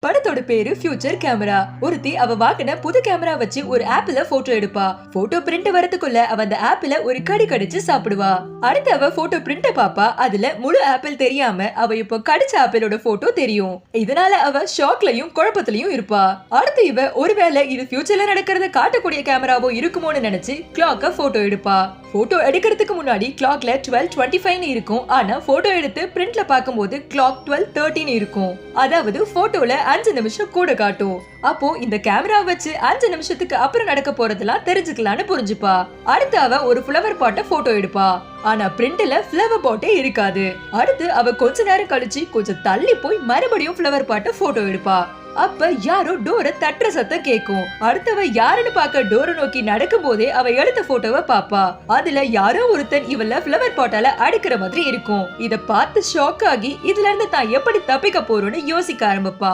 படத்தோட பேரு future camera. ஒருத்தி அவ வாங்கின புது கேமரா வச்சு ஒரு ஆப்பிள போட்டோ எடுப்பா. போட்டோ பிரிண்ட் வரதுக்குள்ள அவ அந்த ஆப்பிள ஒரு கடி கடிச்சு சாப்பிடுவா. அடுத்து அவ போட்டோ பிரிண்ட பாப்பா. அதுல முழு ஆப்பிள் தெரியாம அவ இப்போ கடிச்ச ஆப்பிளோட போட்டோ தெரியும். இதனால அவ ஷாக்லயும் குழப்பத்திலயும் இருப்பா. அடுத்து இவ ஒருவேளை இது ஃபியூச்சர்ல நடக்கிறத காட்டக்கூடிய கேமராவோ இருக்குமோன்னு நினைச்சு கிளாக்க போட்டோ எடுப்பா. போட்டோ எடுக்கிறதுக்கு முன்னாடி கிளாக்ல 12:25 இருக்கும். ஆனா போட்டோ எடுத்து பிரிண்ட்ல பாக்கும்போது கிளாக் 12:13 இருக்கும். அதாவது போட்டோல 5 நிமிஷம் கூட காட்டும். அப்போ இந்த கேமரா வச்சு 5 நிமிஷத்துக்கு அப்புறம் நடக்க போறதெல்லாம் தெரிஞ்சுக்கலான்னு புரிஞ்சுப்பா. அடுத்து அவ ஒரு ஃப்ளவர் பாட்டை போட்டோ எடுப்பா. ஆனா பிரிண்ட்ல ஃப்ளவர் பாட்டே இருக்காது. அடுத்து அவ கொஞ்ச நேரம் கழிச்சு கொஞ்சம் தள்ளி போய் மறுபடியும் ஃப்ளவர் பாட்டை போட்டோ எடுப்பா. அப்ப யாரோ டோரை தட்டுற சத்தம் கேக்கும். அடுத்தவ யாருன்னு பாக்க டோரை நோக்கி நடக்கும் போதே அவ எடுத்த போட்டோவை பாப்பா. அதுல யாரோ ஒருத்தன் இவள ஃப்ளவர் பாட்டால அடிக்கிற மாதிரி இருக்கும். இத பார்த்து ஷாக் ஆகி இதுல இருந்து தான் எப்படி தப்பிக்க போறோம்னு யோசிக்க ஆரம்பிப்பா.